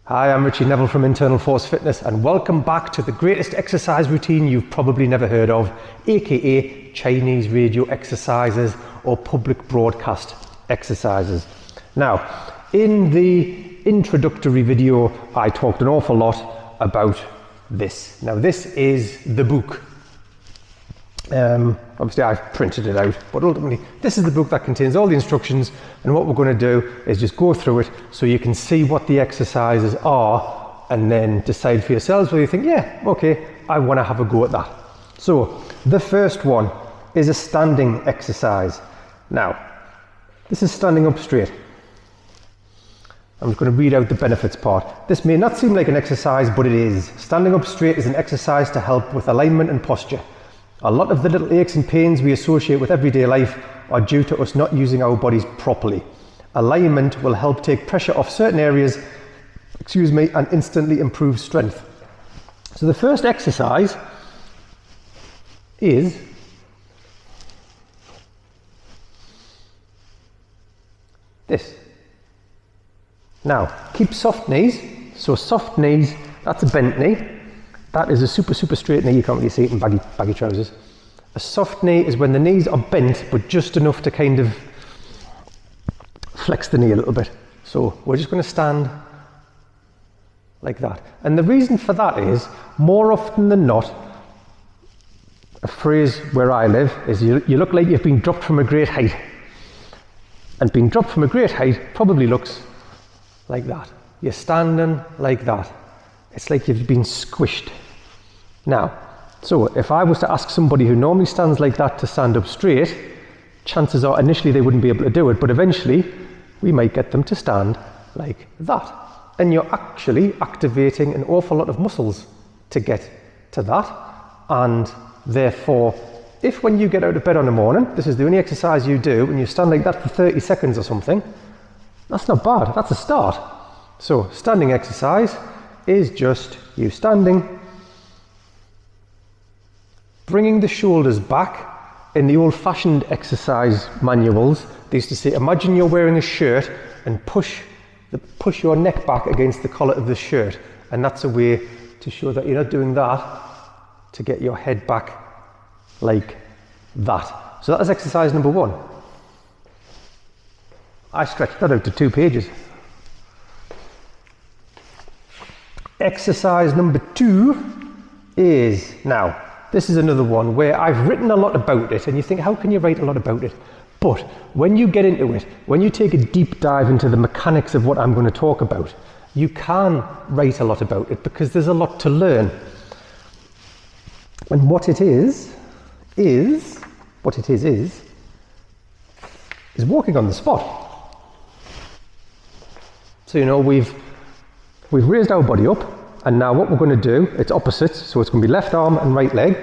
Hi, I'm Richie Neville from Internal Force Fitness, and welcome back to the greatest exercise routine you've probably never heard of, aka Chinese radio exercises or public broadcast exercises. Now, in the introductory video, I talked an awful lot about this. Now, this is the book. Obviously I've printed it out, but ultimately this is the book that contains all the instructions, and what we're going to do is just go through it so you can see what the exercises are and then decide for yourselves whether you think, yeah, okay, I want to have a go at that. So the first one is a standing exercise. Now, this is standing up straight. I'm just going to read out the benefits part. This may not seem like an exercise, but it is. Standing up straight is an exercise to help with alignment and posture. A lot of the little aches and pains we associate with everyday life are due to us not using our bodies properly. Alignment will help take pressure off certain areas, and instantly improve strength. So the first exercise is this. Now, keep soft knees. So soft knees, that's a bent knee. That is a super straight knee. You can't really see it in baggy trousers. A soft knee is when the knees are bent, but just enough to kind of flex the knee a little bit. So we're just going to stand like that. And the reason for that is, more often than not, a phrase where I live is you look like you've been dropped from a great height. And being dropped from a great height probably looks like that. You're standing like that. It's like you've been squished. Now, so if I was to ask somebody who normally stands like that to stand up straight, chances are initially they wouldn't be able to do it, but eventually we might get them to stand like that. And you're actually activating an awful lot of muscles to get to that. And therefore, if when you get out of bed in the morning, this is the only exercise you do, and you stand like that for 30 seconds or something, that's not bad, that's a start. So standing exercise is just you standing, bringing the shoulders back. In the old-fashioned exercise manuals, they used to say, imagine you're wearing a shirt and push your neck back against the collar of the shirt. And that's a way to show that you're not doing that to get your head back like that. So that is exercise number one. I stretched that out to 2 pages. Exercise number 2 is, now, this is another one where I've written a lot about it, and you think, how can you write a lot about it? But when you get into it, when you take a deep dive into the mechanics of what I'm going to talk about, you can write a lot about it because there's a lot to learn. And what it is walking on the spot. So, we've raised our body up, and now what we're going to do, it's opposites, so it's going to be left arm and right leg.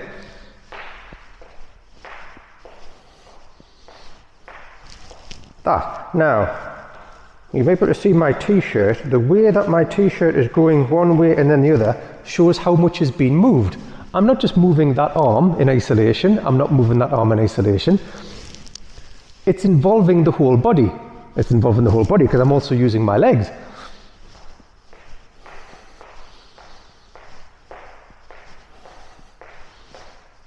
That. Now, you may be able to see my t-shirt. The way that my t-shirt is going one way and then the other shows how much has been moved. I'm not just moving that arm in isolation, I'm not moving that arm in isolation. It's involving the whole body. It's involving the whole body because I'm also using my legs.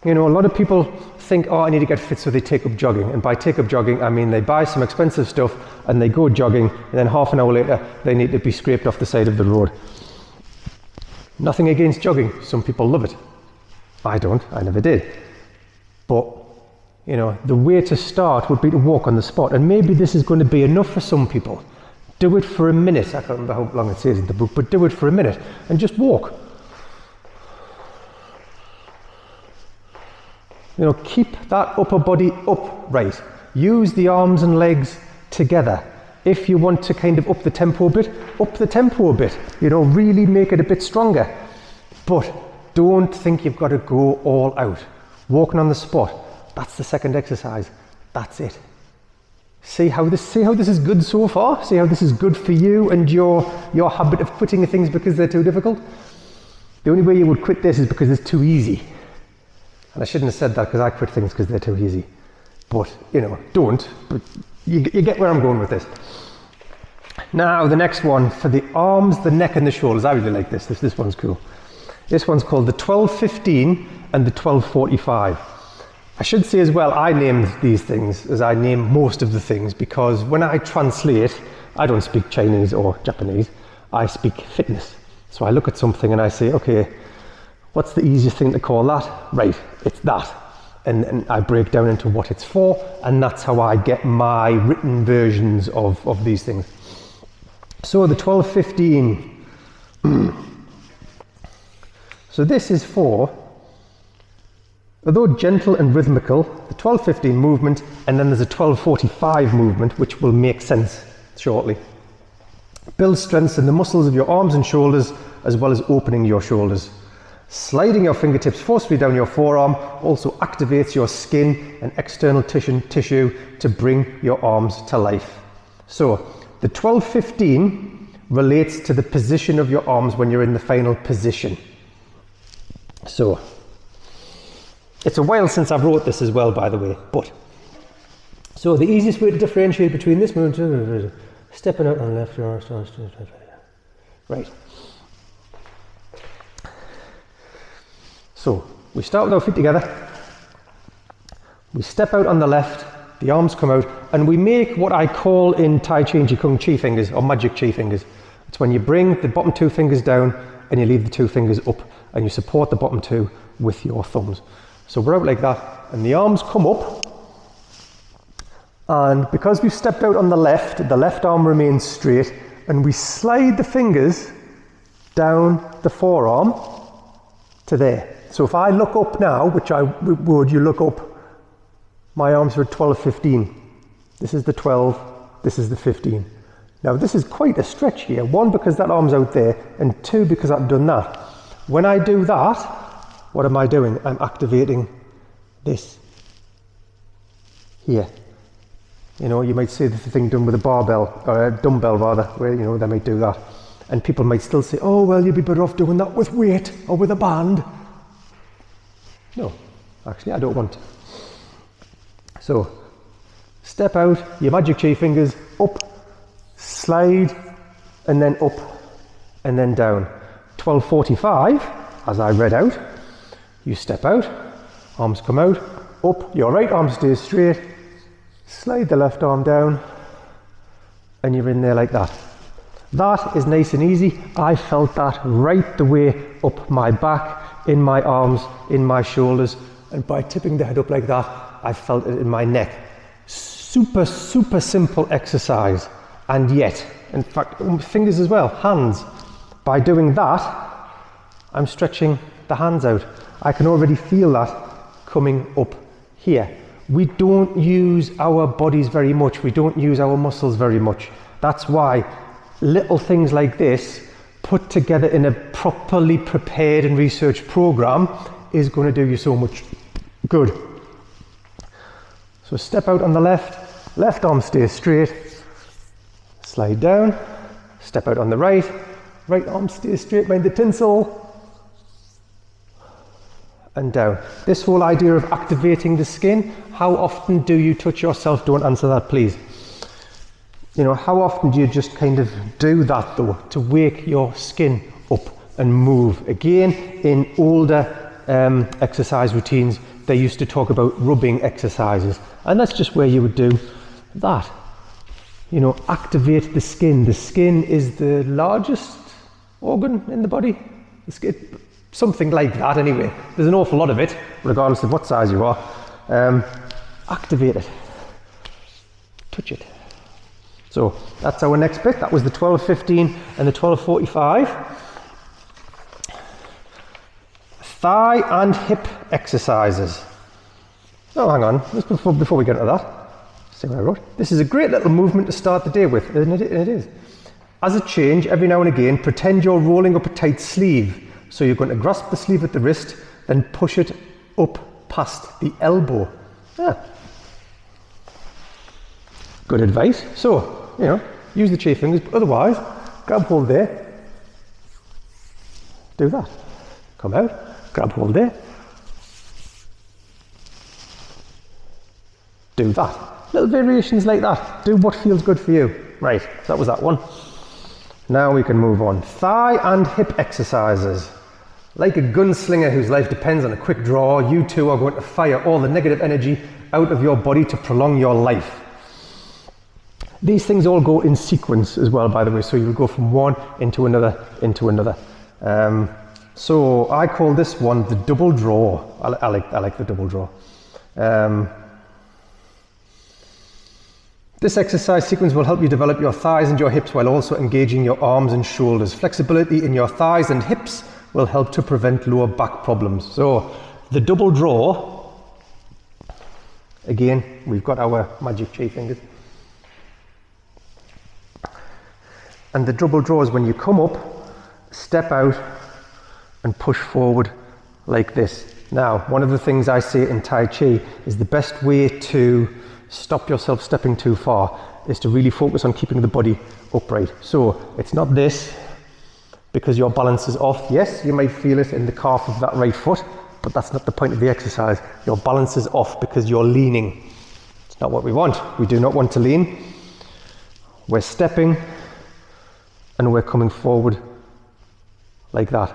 A lot of people think, I need to get fit, so they take up jogging. And by take up jogging, I mean they buy some expensive stuff and they go jogging, and then half an hour later, they need to be scraped off the side of the road. Nothing against jogging. Some people love it. I don't. I never did. But, the way to start would be to walk on the spot. And maybe this is going to be enough for some people. Do it for a minute. I can't remember how long it says in the book, but do it for a minute and just walk. Keep that upper body upright. Use the arms and legs together. If you want to kind of up the tempo a bit, really make it a bit stronger. But don't think you've got to go all out. Walking on the spot, that's the second exercise. That's it. See how this is good so far? See how this is good for you and your habit of quitting things because they're too difficult? The only way you would quit this is because it's too easy. And I shouldn't have said that because I quit things because they're too easy. But, don't. But you get where I'm going with this. Now the next one, for the arms, the neck and the shoulders. I really like this. This one's cool. This one's called the 12-15 and the 12-45. I should say as well, I named these things as I name most of the things, because when I translate, I don't speak Chinese or Japanese, I speak fitness. So I look at something and I say, okay, what's the easiest thing to call that? Right, it's that. And I break down into what it's for, and that's how I get my written versions of these things. So the 12-15. So this is for, although gentle and rhythmical, the 12-15 movement, and then there's a 12-45 movement, which will make sense shortly. Build strength in the muscles of your arms and shoulders, as well as opening your shoulders. Sliding your fingertips forcefully down your forearm also activates your skin and external tissue to bring your arms to life. So the 12-15 relates to the position of your arms when you're in the final position. So it's a while since I've wrote this as well, by the way, but so the easiest way to differentiate between this movement, stepping out on the left, right. So we start with our feet together, we step out on the left, the arms come out, and we make what I call in Tai Chi and Qigong chi fingers, or magic chi fingers. It's when you bring the bottom two fingers down and you leave the two fingers up, and you support the bottom two with your thumbs. So we're out like that, and the arms come up, and because we've stepped out on the left arm remains straight, and we slide the fingers down the forearm to there. So if I look up now, which I would, you look up, my arms are at 12-15. This is the 12, this is the 15. Now this is quite a stretch here. One, because that arm's out there, and two, because I've done that. When I do that, what am I doing? I'm activating this here. You know, you might say the thing done with a barbell, or a dumbbell rather, where, you know, they might do that. And people might still say, oh, well, you'd be better off doing that with weight or with a band. No, actually, I don't want to. So, step out, your magic chi fingers, up, slide, and then up, and then down. 12-45, as I read out, you step out, arms come out, up, your right arm stays straight, slide the left arm down, and you're in there like that. That is nice and easy. I felt that right the way up my back, in my arms, in my shoulders, and by tipping the head up like that, I felt it in my neck. Super, super simple exercise. And yet, in fact, fingers as well, hands. By doing that, I'm stretching the hands out. I can already feel that coming up here. We don't use our bodies very much. We don't use our muscles very much. That's why little things like this, put together in a properly prepared and researched program, is going to do you so much good. So step out on the left arm stays straight, slide down, step out on the right arm stays straight, mind the tinsel, and down. This whole idea of activating the skin, how often do you touch yourself? Don't answer that, please. You know, how often do you just kind of do that though, to wake your skin up and move? Again, in older exercise routines, they used to talk about rubbing exercises, and that's just where you would do that. You know, activate the skin. The skin is the largest organ in the body. The skin, something like that anyway. There's an awful lot of it, regardless of what size you are. Activate it. Touch it. So that's our next bit. That was the 12-15 and the 12-45. Thigh and hip exercises. Oh, hang on. Just before we get into that, see what I wrote. This is a great little movement to start the day with, isn't it? It is. As a change, every now and again, pretend you're rolling up a tight sleeve. So you're going to grasp the sleeve at the wrist, then push it up past the elbow. Ah. Good advice. So, you know, use the chi fingers, but otherwise, grab hold there. Do that. Come out, grab hold there. Do that. Little variations like that. Do what feels good for you. Right, so that was that one. Now we can move on. Thigh and hip exercises. Like a gunslinger whose life depends on a quick draw, you two are going to fire all the negative energy out of your body to prolong your life. These things all go in sequence as well, by the way, so you will go from one into another, into another. So I call this one the double draw. I like the double draw. This exercise sequence will help you develop your thighs and your hips while also engaging your arms and shoulders. Flexibility in your thighs and hips will help to prevent lower back problems. So the double draw, again, we've got our magic G fingers. And the double draw is when you come up, step out and push forward like this. Now, one of the things I say in Tai Chi is the best way to stop yourself stepping too far is to really focus on keeping the body upright. So it's not this because your balance is off. Yes, you might feel it in the calf of that right foot, but that's not the point of the exercise. Your balance is off because you're leaning. It's not what we want. We do not want to lean. We're stepping and we're coming forward like that.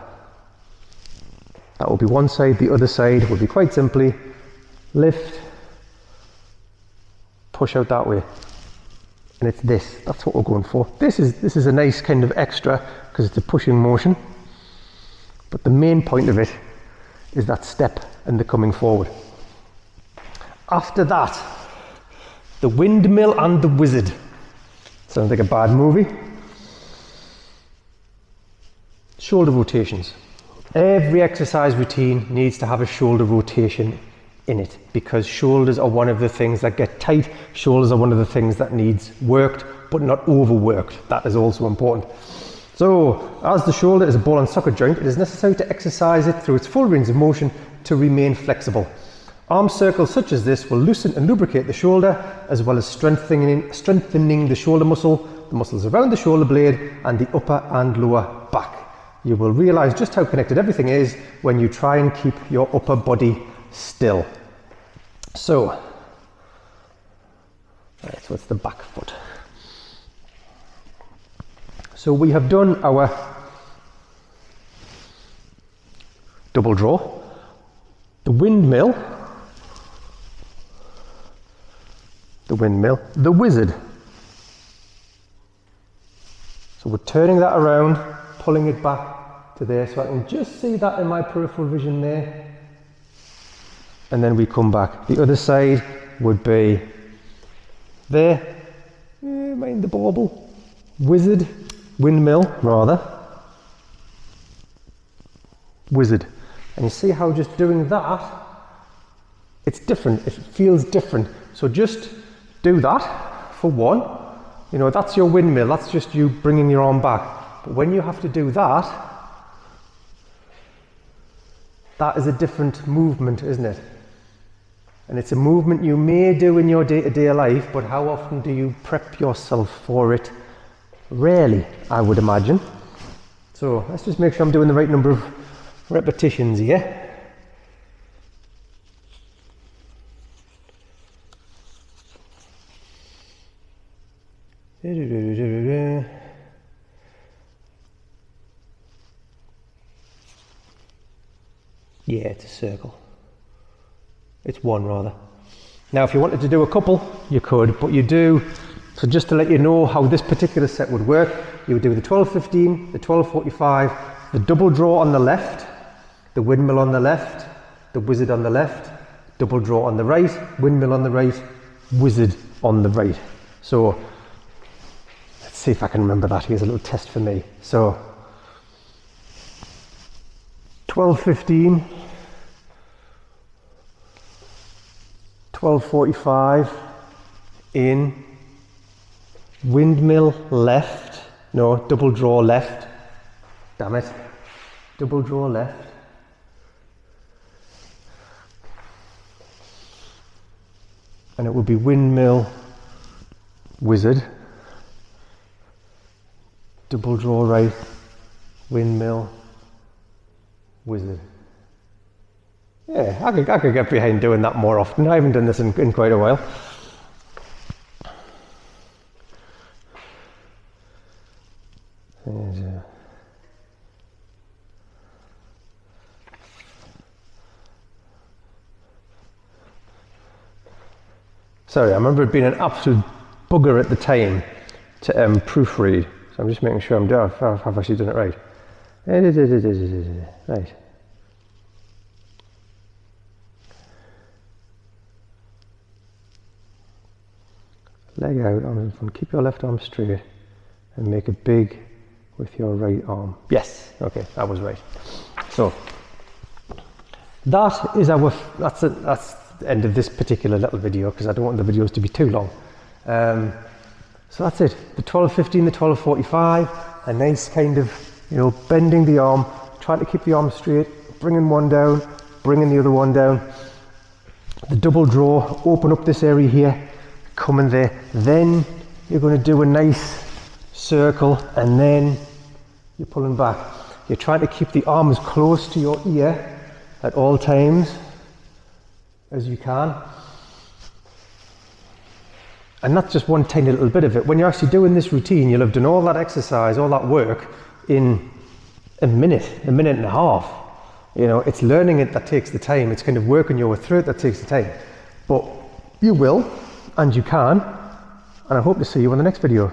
That will be one side. The other side will be quite simply lift, push out that way, and it's this. That's what we're going for. This is a nice kind of extra because it's a pushing motion, but the main point of it is that step and the coming forward. After that, the windmill and the wizard. Sounds like a bad movie. Shoulder rotations. Every exercise routine needs to have a shoulder rotation in it because shoulders are one of the things that get tight. Shoulders are one of the things that needs worked but not overworked. That is also important. So as the shoulder is a ball and socket joint, it is necessary to exercise it through its full range of motion to remain flexible. Arm circles such as this will loosen and lubricate the shoulder as well as strengthening the shoulder muscle, the muscles around the shoulder blade and the upper and lower back. You will realize just how connected everything is when you try and keep your upper body still. So it's the back foot. So we have done our double draw, the windmill, the wizard. So we're turning that around, pulling it back to there, so I can just see that in my peripheral vision there. And then we come back. The other side would be there, mind the bauble, wizard, windmill rather, wizard. And you see how just doing that, it's different, it feels different. So just do that for one. You know, that's your windmill, that's just you bringing your arm back. But when you have to do that, that is a different movement, isn't it? And it's a movement you may do in your day-to-day life, but how often do you prep yourself for it? Rarely, I would imagine. So let's just make sure I'm doing the right number of repetitions here. Yeah, it's a circle. It's one rather. Now if you wanted to do a couple, you could, but you do. So just to let you know how this particular set would work, you would do the 12:15, the 12:45, the double draw on the left, the windmill on the left, the wizard on the left, double draw on the right, windmill on the right, wizard on the right. So let's see if I can remember that. Here's a little test for me. So 12:15, 12:45 in, windmill left, no, double draw left, damn it, double draw left, and it would be windmill, wizard, double draw right, windmill, wizard. Yeah, I could get behind doing that more often. I haven't done this in quite a while. Sorry, I remember it being an absolute bugger at the time to proofread, so I'm just making sure I've actually done it right. Right. Leg out, arms in front, keep your left arm straight and make it big with your right arm. Yes, okay, that was right. So that's the end of this particular little video, because I don't want the videos to be too long. So that's it, the 12:15, the 12:45, a nice kind of, bending the arm, trying to keep the arm straight, bringing one down, bringing the other one down. The double draw, open up this area here, come in there, then you're going to do a nice circle, and then you're pulling back. You're trying to keep the arm as close to your ear at all times as you can. And that's just one tiny little bit of it. When you're actually doing this routine, you'll have done all that exercise, all that work in a minute and a half. It's learning it that takes the time. It's kind of working your way through it that takes the time. But you will, and you can, and I hope to see you in the next video.